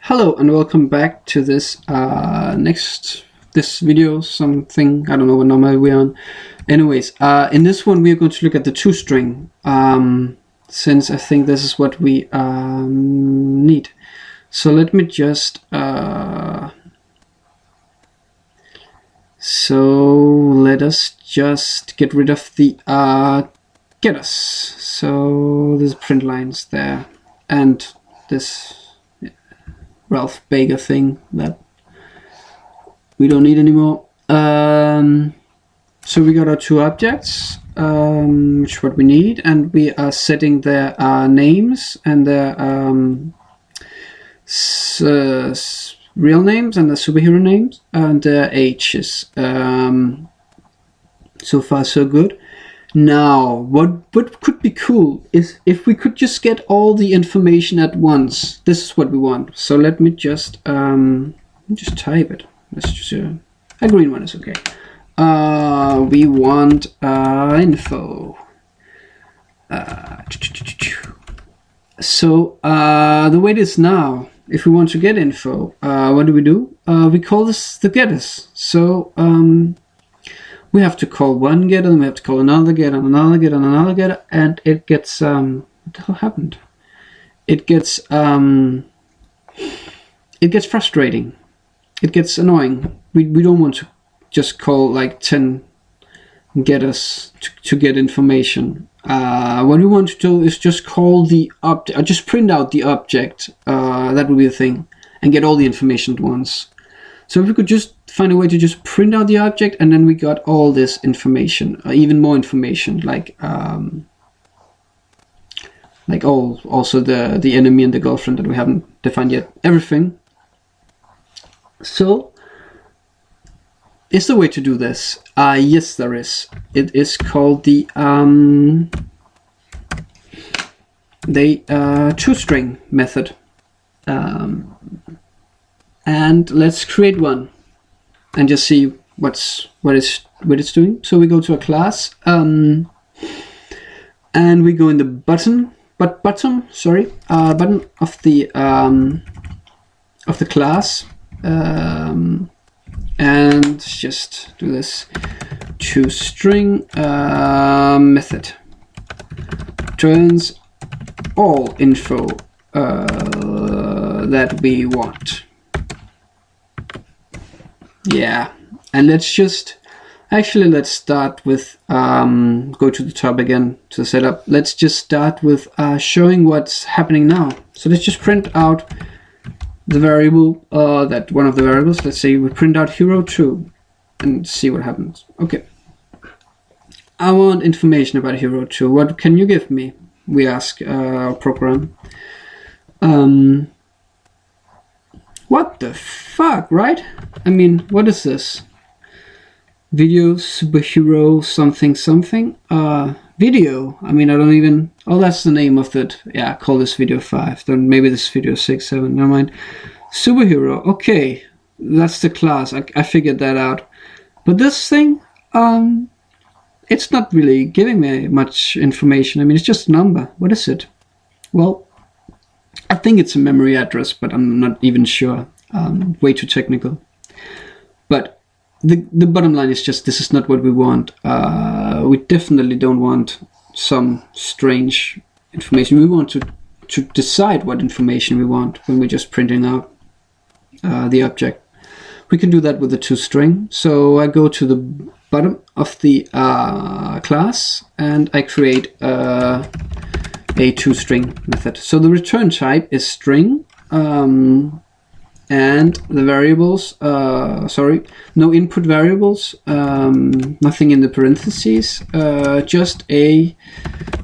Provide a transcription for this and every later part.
Hello and welcome back to this this video, something, I don't know what number we're on. Anyways, in this one we're going to look at the toString, since I think this is what we need. So let me just let us just get rid of the getters. So there's print lines there and this Ralph Baker thing that we don't need anymore. So we got our two objects, which is what we need, and we are setting their names and their real names and the superhero names and their ages. So far so good. Now, what could be cool is if we could just get all the information at once. This is what we want. So let me just type it. Let's just a green one is okay. We want info. So the way it is now, if we want to get info, what do? We call this the getters. So we have to call one getter, and we have to call another getter, and another getter, and another getter, and it gets what the hell happened? It gets frustrating. It gets annoying. We don't want to just call like 10 getters to get information. What we want to do is just call the object, or just print out the object. That would be the thing, and get all the information at once. So if we could just find a way to just print out the object, and then we got all this information, even more information, like also the enemy and the girlfriend that we haven't defined yet, everything. So is the way to do this? Yes, there is. It is called the toString method. And let's create one and just see what it's doing. So we go to a class, and we go in the bottom of the class, and just do this toString method returns all info that we want. Yeah, and let's start with go to the top again to the setup. Let's just start with showing what's happening now. So let's just print out the variable, that one of the variables. Let's say we print out hero2 and see what happens. Okay, I want information about hero2. What can you give me? We ask our program. What the fuck, right? I mean, what is this? Video superhero something something? Video. I mean, I don't even... Oh, that's the name of it. Yeah, call this video 5. Then maybe this video 6, 7. Never mind. Superhero. Okay, that's the class. I figured that out. But this thing, it's not really giving me much information. I mean, it's just a number. What is it? Well, I think it's a memory address, but I'm not even sure. Way too technical. But the bottom line is just this is not what we want. We definitely don't want some strange information. We want to decide what information we want when we're just printing out the object. We can do that with the toString. So I go to the bottom of the class and I create a toString method. So the return type is string, and the variables, no input variables, nothing in the parentheses, just a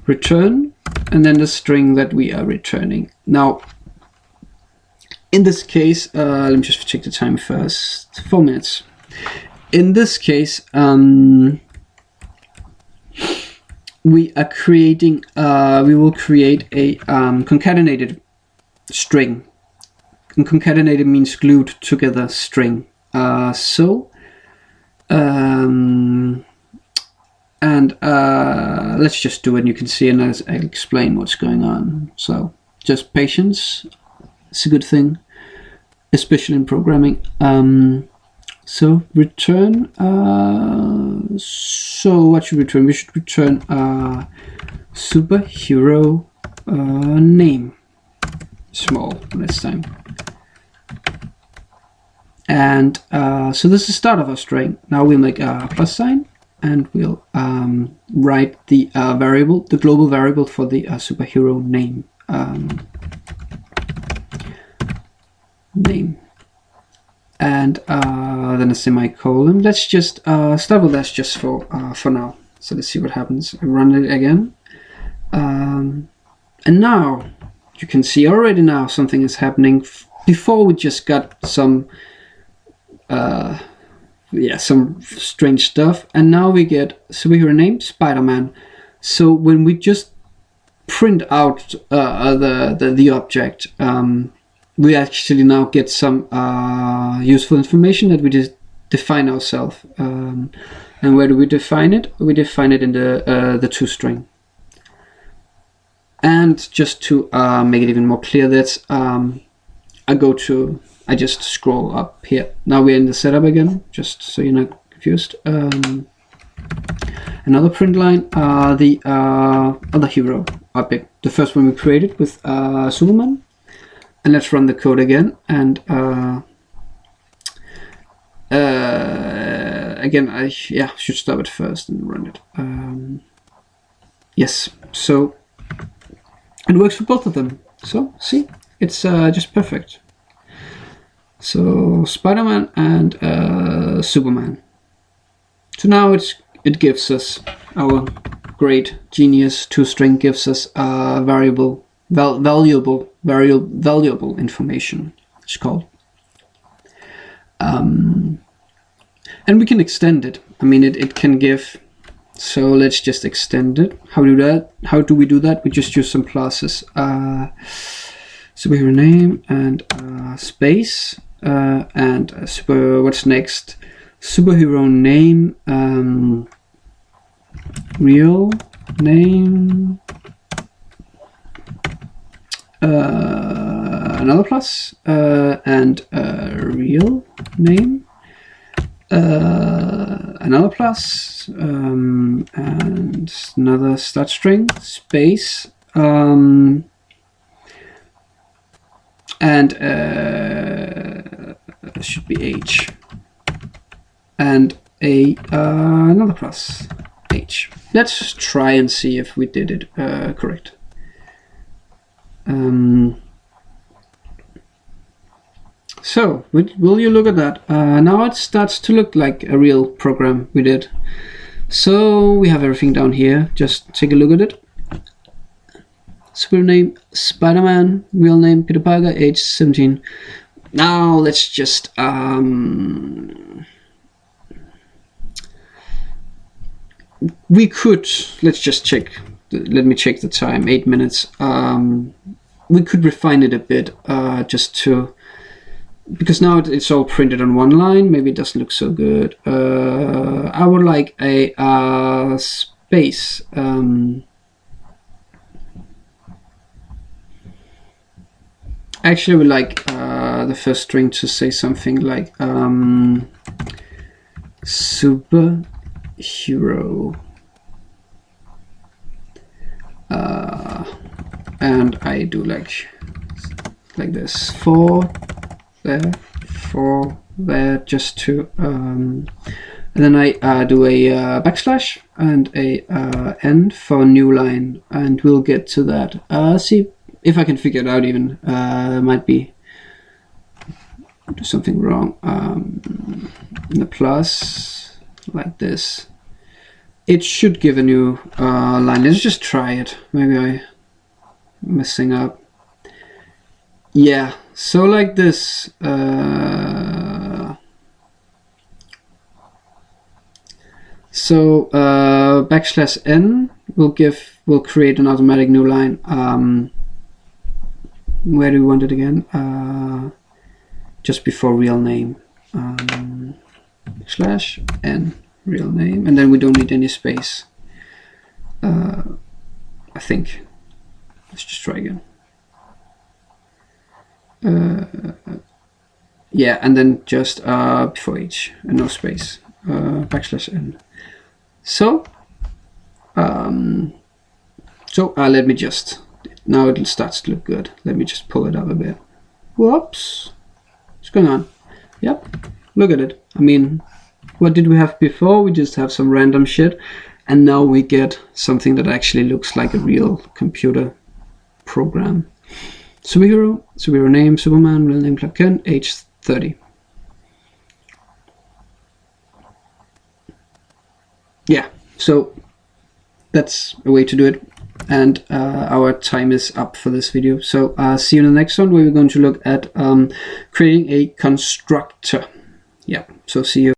return, and then the string that we are returning. Now, in this case, let me just check the time first, 4 minutes. In this case, we are creating, we will create a concatenated string. And concatenated means glued together string. Let's just do it, and you can see, and I'll explain what's going on. So just patience, it's a good thing. especially in programming. So return, so what should we return? We should return superhero name, small this time. And so this is the start of our string. Now we'll make a plus sign, and we'll write the variable, the global variable for the superhero name. Name. And then a semicolon. Let's just start with that just for now. So let's see what happens. I run it again. And now you can see already now something is happening. Before we just got some some strange stuff, and now we get superhero name Spider-Man. So when we just print out the object, we actually now get some useful information that we just define ourselves. And where do we define it? We define it in the toString. And just to make it even more clear, that I just scroll up here. Now we're in the setup again, just so you're not confused. Another print line, the other hero object, the first one we created with Superman. And let's run the code again. And again, I should stop it first and run it. Yes, so it works for both of them. So see, it's just perfect. So Spider-Man and Superman. So now it gives us our great genius toString gives us valuable information. It's called. And we can extend it. I mean, it can give. So let's just extend it. How do that? How do we do that? We just use some classes. Superhero name and space and what's next? Superhero name, real name, another plus, and real name, another plus, and another start string, space, and should be H, and another plus H. Let's try and see if we did it correct. So will you look at that? Now it starts to look like a real program we did. So we have everything down here. Just take a look at it. Super name Spider-Man, real name Peter Parker, age 17. Now let's just we could, let's just check. Let me check the time. 8 minutes. We could refine it a bit, just to, because now it's all printed on one line. Maybe it doesn't look so good. I would like a space. Actually, I would like the first string to say something like superhero. And I do like this, for there, just to and then I do a backslash and a n for new line, and we'll get to that. See if I can figure it out. Even might be do something wrong. The plus like this. It should give a new line. Let's just try it. Maybe I'm messing up. Yeah, so like this. So backslash n will create an automatic new line. Where do we want it again? Just before real name. Slash n. Real name, and then we don't need any space. I think. Let's just try again. yeah, and then just before each, no space, \n. So let me just, now it starts to look good. Let me just pull it up a bit. Whoops, what's going on? Yep, look at it. I mean, what did we have before? We just have some random shit, and now we get something that actually looks like a real computer program. Superhero, superhero name, Superman, real name Clark Kent, age 30. Yeah, so that's a way to do it. And our time is up for this video. So see you in the next one, where we're going to look at creating a constructor. Yeah, so see you.